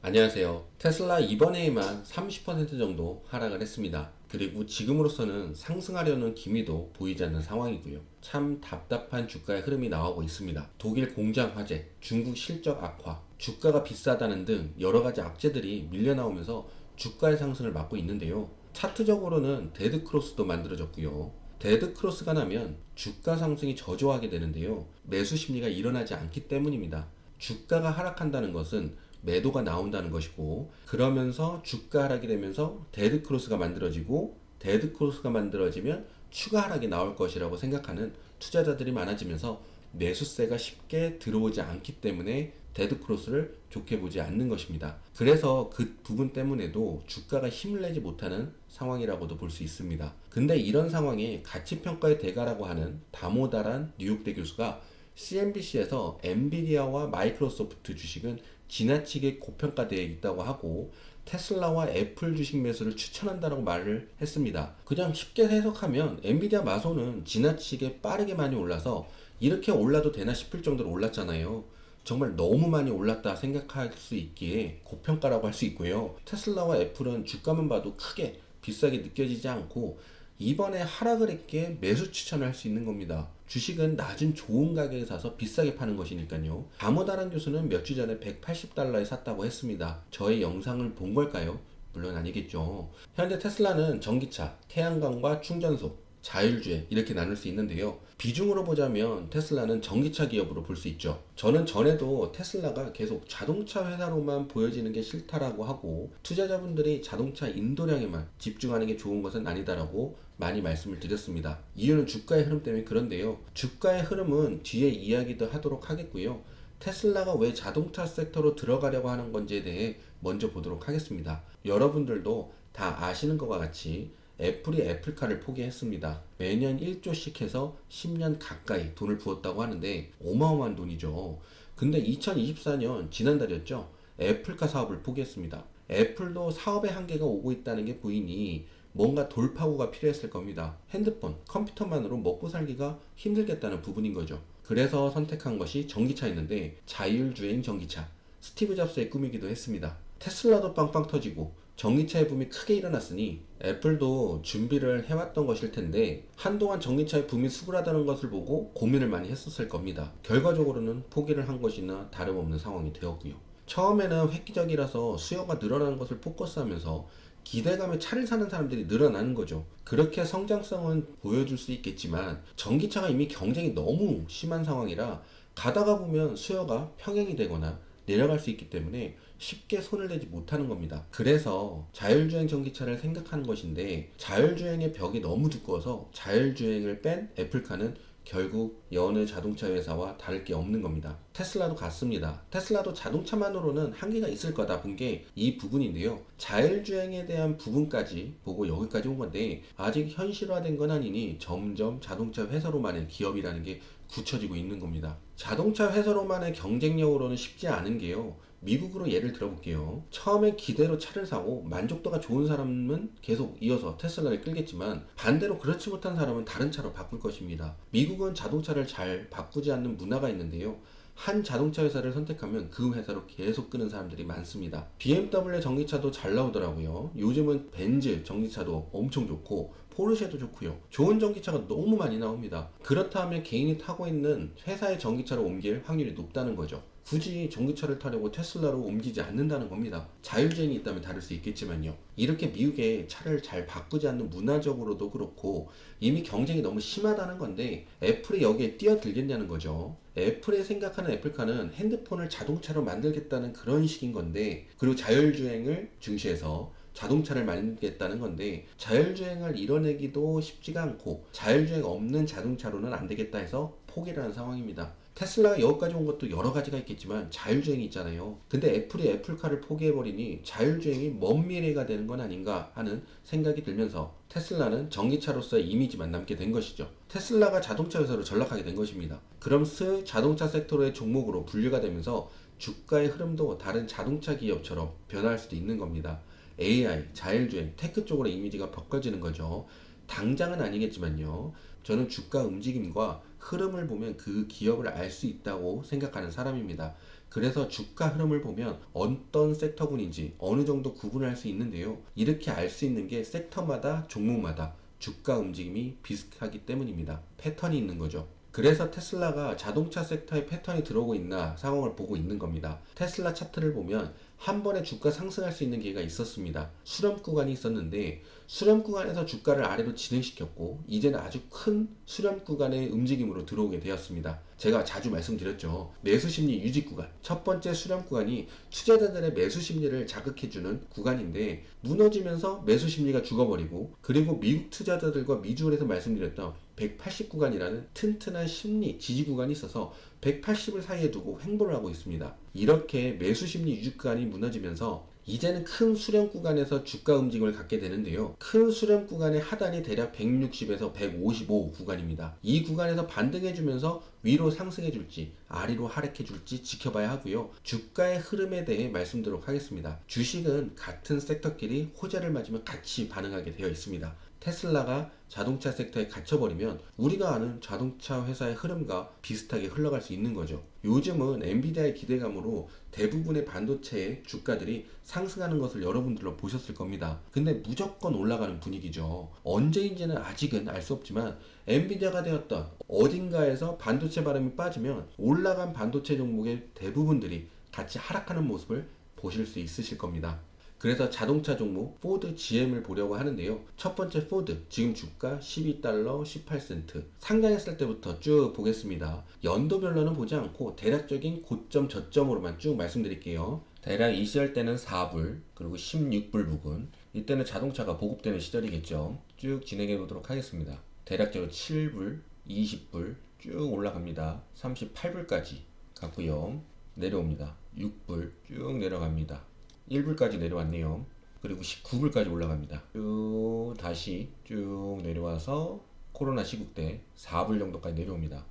안녕하세요. 테슬라 이번에만 30% 정도 하락을 했습니다. 그리고 지금으로서는 상승하려는 기미도 보이지 않는 상황이고요. 참 답답한 주가의 흐름이 나오고 있습니다. 독일 공장 화재, 중국 실적 악화, 주가가 비싸다는 등 여러 가지 악재들이 밀려 나오면서 주가의 상승을 막고 있는데요. 차트적으로는 데드크로스도 만들어졌고요. 데드크로스가 나면 주가 상승이 저조하게 되는데요. 매수 심리가 일어나지 않기 때문입니다. 주가가 하락한다는 것은 매도가 나온다는 것이고, 그러면서 주가 하락이 되면서 데드크로스가 만들어지고, 데드크로스가 만들어지면 추가 하락이 나올 것이라고 생각하는 투자자들이 많아지면서 매수세가 쉽게 들어오지 않기 때문에 데드크로스를 좋게 보지 않는 것입니다. 그래서 그 부분 때문에도 주가가 힘을 내지 못하는 상황이라고도 볼 수 있습니다. 근데 이런 상황에 가치평가의 대가라고 하는 다모다란 뉴욕대 교수가 CNBC에서 엔비디아와 마이크로소프트 주식은 지나치게 고평가되어 있다고 하고 테슬라와 애플 주식 매수를 추천한다고 말을 했습니다. 그냥 쉽게 해석하면 엔비디아 마소는 지나치게 빠르게 많이 올라서 이렇게 올라도 되나 싶을 정도로 올랐잖아요. 정말 너무 많이 올랐다 생각할 수 있기에 고평가라고 할 수 있고요. 테슬라와 애플은 주가만 봐도 크게 비싸게 느껴지지 않고 이번에 하락을 했기에 매수 추천을 할 수 있는 겁니다. 주식은 낮은 좋은 가격에 사서 비싸게 파는 것이니까요. 다모다란 교수는 몇 주 전에 180달러에 샀다고 했습니다. 저의 영상을 본 걸까요? 물론 아니겠죠. 현재 테슬라는 전기차, 태양광과 충전소, 자율주행 이렇게 나눌 수 있는데요. 비중으로 보자면 테슬라는 전기차 기업으로 볼 수 있죠. 저는 전에도 테슬라가 계속 자동차 회사로만 보여지는 게 싫다라고 하고 투자자분들이 자동차 인도량에만 집중하는 게 좋은 것은 아니다라고 많이 말씀을 드렸습니다. 이유는 주가의 흐름 때문에 그런데요. 주가의 흐름은 뒤에 이야기도 하도록 하겠고요. 테슬라가 왜 자동차 섹터로 들어가려고 하는 건지에 대해 먼저 보도록 하겠습니다. 여러분들도 다 아시는 것과 같이 애플이 애플카를 포기했습니다. 매년 1조씩 해서 10년 가까이 돈을 부었다고 하는데 어마어마한 돈이죠. 근데 2024년 지난달이었죠. 애플카 사업을 포기했습니다. 애플도 사업의 한계가 오고 있다는 게 보이니 뭔가 돌파구가 필요했을 겁니다. 핸드폰, 컴퓨터만으로 먹고 살기가 힘들겠다는 부분인 거죠. 그래서 선택한 것이 전기차였는데 자율주행 전기차. 스티브 잡스의 꿈이기도 했습니다. 테슬라도 빵빵 터지고 전기차의 붐이 크게 일어났으니 애플도 준비를 해왔던 것일 텐데 한동안 전기차의 붐이 수그라드는 것을 보고 고민을 많이 했었을 겁니다. 결과적으로는 포기를 한 것이나 다름없는 상황이 되었고요. 처음에는 획기적이라서 수요가 늘어나는 것을 포커스하면서 기대감에 차를 사는 사람들이 늘어나는 거죠. 그렇게 성장성은 보여줄 수 있겠지만 전기차가 이미 경쟁이 너무 심한 상황이라 가다가 보면 수요가 평행이 되거나 내려갈 수 있기 때문에 쉽게 손을 대지 못하는 겁니다. 그래서 자율주행 전기차를 생각하는 것인데 자율주행의 벽이 너무 두꺼워서 자율주행을 뺀 애플카는 결국 여느 자동차 회사와 다를 게 없는 겁니다. 테슬라도 같습니다. 테슬라도 자동차만으로는 한계가 있을 거다 본 게 이 부분인데요. 자율주행에 대한 부분까지 보고 여기까지 온 건데 아직 현실화된 건 아니니 점점 자동차 회사로만의 기업이라는 게 굳혀지고 있는 겁니다. 자동차 회사로만의 경쟁력으로는 쉽지 않은 게요. 미국으로 예를 들어볼게요. 처음에 기대로 차를 사고 만족도가 좋은 사람은 계속 이어서 테슬라를 끌겠지만 반대로 그렇지 못한 사람은 다른 차로 바꿀 것입니다. 미국은 자동차를 잘 바꾸지 않는 문화가 있는데요. 한 자동차 회사를 선택하면 그 회사로 계속 끄는 사람들이 많습니다. BMW 전기차도 잘 나오더라고요. 요즘은 벤츠 전기차도 엄청 좋고 포르쉐도 좋고요. 좋은 전기차가 너무 많이 나옵니다. 그렇다면 개인이 타고 있는 회사의 전기차로 옮길 확률이 높다는 거죠. 굳이 전기차를 타려고 테슬라로 옮기지 않는다는 겁니다. 자율주행이 있다면 다를 수 있겠지만요. 이렇게 미국의 차를 잘 바꾸지 않는 문화적으로도 그렇고 이미 경쟁이 너무 심하다는 건데 애플이 여기에 뛰어들겠냐는 거죠. 애플이 생각하는 애플카는 핸드폰을 자동차로 만들겠다는 그런 식인 건데 그리고 자율주행을 중시해서 자동차를 만들겠다는 건데 자율주행을 이뤄내기도 쉽지가 않고 자율주행 없는 자동차로는 안 되겠다 해서 포기를 하는 상황입니다. 테슬라가 여기까지 온 것도 여러 가지가 있겠지만 자율주행이 있잖아요. 근데 애플이 애플카를 포기해버리니 자율주행이 먼 미래가 되는 건 아닌가 하는 생각이 들면서 테슬라는 전기차로서의 이미지만 남게 된 것이죠. 테슬라가 자동차 회사로 전락하게 된 것입니다. 그럼 자동차 섹터의 종목으로 분류가 되면서 주가의 흐름도 다른 자동차 기업처럼 변할 수도 있는 겁니다. AI, 자율주행, 테크 쪽으로 이미지가 바꿔지는 거죠. 당장은 아니겠지만요. 저는 주가 움직임과 흐름을 보면 그 기업을 알 수 있다고 생각하는 사람입니다. 그래서 주가 흐름을 보면 어떤 섹터군인지 어느 정도 구분할 수 있는데요. 이렇게 알 수 있는 게 섹터마다 종목마다 주가 움직임이 비슷하기 때문입니다. 패턴이 있는 거죠. 그래서 테슬라가 자동차 섹터에 패턴이 들어오고 있나 상황을 보고 있는 겁니다. 테슬라 차트를 보면 한 번에 주가 상승할 수 있는 기회가 있었습니다. 수렴 구간이 있었는데 수렴 구간에서 주가를 아래로 진행시켰고 이제는 아주 큰 수렴 구간의 움직임으로 들어오게 되었습니다. 제가 자주 말씀드렸죠. 매수 심리 유지 구간. 첫 번째 수렴 구간이 투자자들의 매수 심리를 자극해주는 구간인데 무너지면서 매수 심리가 죽어버리고 그리고 미국 투자자들과 미주얼에서 말씀드렸던 180 구간이라는 튼튼한 심리 지지 구간이 있어서 180을 사이에 두고 횡보를 하고 있습니다. 이렇게 매수 심리 유지 구간이 무너지면서 이제는 큰 수렴 구간에서 주가 움직임을 갖게 되는데요. 큰 수렴 구간의 하단이 대략 160에서 155 구간입니다. 이 구간에서 반등해주면서 위로 상승해줄지 아래로 하락해줄지 지켜봐야 하고요. 주가의 흐름에 대해 말씀드리도록 하겠습니다. 주식은 같은 섹터끼리 호재를 맞으면 같이 반응하게 되어 있습니다. 테슬라가 자동차 섹터에 갇혀버리면 우리가 아는 자동차 회사의 흐름과 비슷하게 흘러갈 수 있는 거죠. 요즘은 엔비디아의 기대감으로 대부분의 반도체의 주가들이 상승하는 것을 여러분들로 보셨을 겁니다. 근데 무조건 올라가는 분위기죠. 언제인지는 아직은 알 수 없지만 엔비디아가 되었던 어딘가에서 반도체 바람이 빠지면 올라간 반도체 종목의 대부분들이 같이 하락하는 모습을 보실 수 있으실 겁니다. 그래서 자동차 종목 포드 GM을 보려고 하는데요. 첫 번째 포드 지금 주가 12달러 18센트 상장했을 때부터 쭉 보겠습니다. 연도별로는 보지 않고 대략적인 고점 저점으로만 쭉 말씀드릴게요. 대략 이 시절대는 4불 그리고 16불 부근 이때는 자동차가 보급되는 시절이겠죠. 쭉 진행해 보도록 하겠습니다. 대략적으로 7불 20불 쭉 올라갑니다. 38불까지 갔고요. 내려옵니다. 6불 쭉 내려갑니다. 1불까지 내려왔네요. 그리고 19불까지 올라갑니다. 쭉 다시 쭉 내려와서 코로나 시국 때 4불 정도까지 내려옵니다.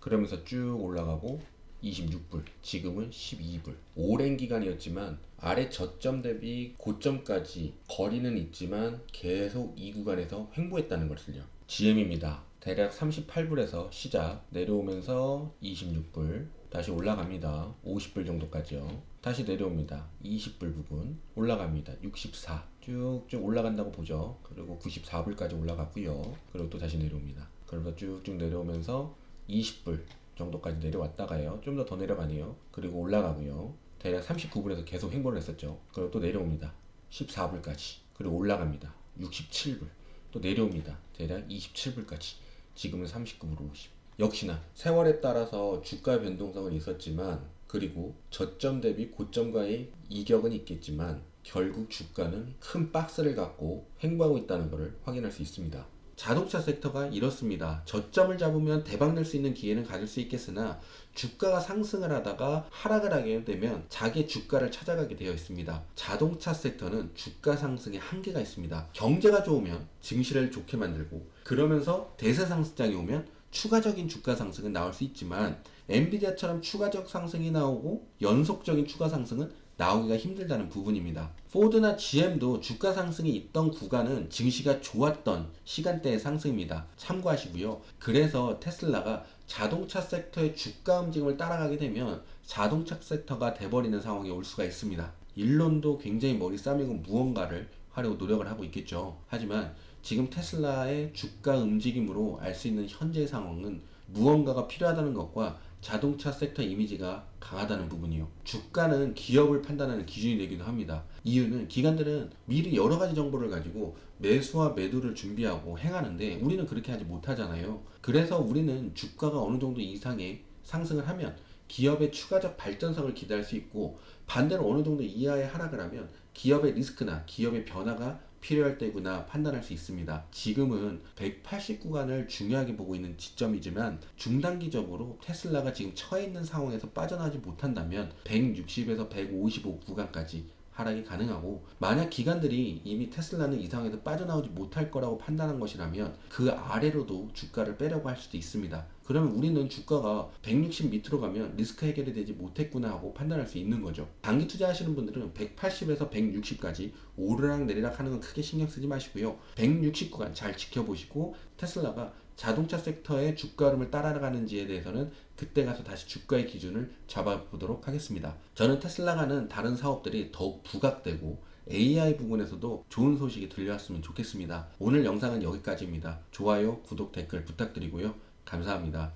그러면서 쭉 올라가고 26불, 지금은 12불. 오랜 기간이었지만 아래 저점 대비 고점까지 거리는 있지만 계속 이 구간에서 횡보했다는 것을요. GM입니다. 대략 38불에서 시작 내려오면서 26불 다시 올라갑니다. 50불 정도까지요. 다시 내려옵니다. 20불 부분 올라갑니다. 64 쭉쭉 올라간다고 보죠. 그리고 94불까지 올라갔고요. 그리고 또 다시 내려옵니다. 그러면서 쭉쭉 내려오면서 20불 정도까지 내려왔다가요. 좀 더 내려가네요. 그리고 올라가고요. 대략 39불에서 계속 횡보를 했었죠. 그리고 또 내려옵니다. 14불까지. 그리고 올라갑니다. 67불. 또 내려옵니다. 대략 27불까지. 지금은 39불 50. 역시나 세월에 따라서 주가 변동성은 있었지만 그리고 저점 대비 고점과의 이격은 있겠지만 결국 주가는 큰 박스를 갖고 횡보하고 있다는 것을 확인할 수 있습니다. 자동차 섹터가 이렇습니다. 저점을 잡으면 대박 낼 수 있는 기회는 가질 수 있겠으나 주가가 상승을 하다가 하락을 하게 되면 자기의 주가를 찾아가게 되어 있습니다. 자동차 섹터는 주가 상승에 한계가 있습니다. 경제가 좋으면 증시를 좋게 만들고 그러면서 대세 상승장이 오면 추가적인 주가 상승은 나올 수 있지만 엔비디아처럼 추가적 상승이 나오고 연속적인 추가 상승은 나오기가 힘들다는 부분입니다. 포드나 GM도 주가 상승이 있던 구간은 증시가 좋았던 시간대의 상승입니다. 참고하시고요. 그래서 테슬라가 자동차 섹터의 주가 움직임을 따라가게 되면 자동차 섹터가 돼버리는 상황이 올 수가 있습니다. 일론도 굉장히 머리 싸매고 무언가를 하려고 노력을 하고 있겠죠. 하지만 지금 테슬라의 주가 움직임으로 알 수 있는 현재의 상황은 무언가가 필요하다는 것과 자동차 섹터 이미지가 강하다는 부분이요. 주가는 기업을 판단하는 기준이 되기도 합니다. 이유는 기관들은 미리 여러 가지 정보를 가지고 매수와 매도를 준비하고 행하는데 우리는 그렇게 하지 못하잖아요. 그래서 우리는 주가가 어느 정도 이상의 상승을 하면 기업의 추가적 발전성을 기대할 수 있고 반대로 어느 정도 이하의 하락을 하면 기업의 리스크나 기업의 변화가 필요할 때구나 판단할 수 있습니다. 지금은 180 구간을 중요하게 보고 있는 지점이지만 중단기적으로 테슬라가 지금 처해 있는 상황에서 빠져나지 못한다면 160에서 155 구간까지 하락이 가능하고, 만약 기관들이 이미 테슬라는 이 상황에서 빠져나오지 못할 거라고 판단한 것이라면 그 아래로도 주가를 빼려고 할 수도 있습니다. 그러면 우리는 주가가 160 밑으로 가면 리스크 해결이 되지 못했구나 하고 판단할 수 있는 거죠. 단기 투자하시는 분들은 180에서 160까지 오르락 내리락 하는 건 크게 신경 쓰지 마시고요. 160 구간 잘 지켜보시고, 테슬라가 자동차 섹터의 주가 흐름을 따라가는지에 대해서는 그때 가서 다시 주가의 기준을 잡아보도록 하겠습니다. 저는 테슬라가는 다른 사업들이 더욱 부각되고 AI 부분에서도 좋은 소식이 들려왔으면 좋겠습니다. 오늘 영상은 여기까지입니다. 좋아요, 구독, 댓글 부탁드리고요. 감사합니다.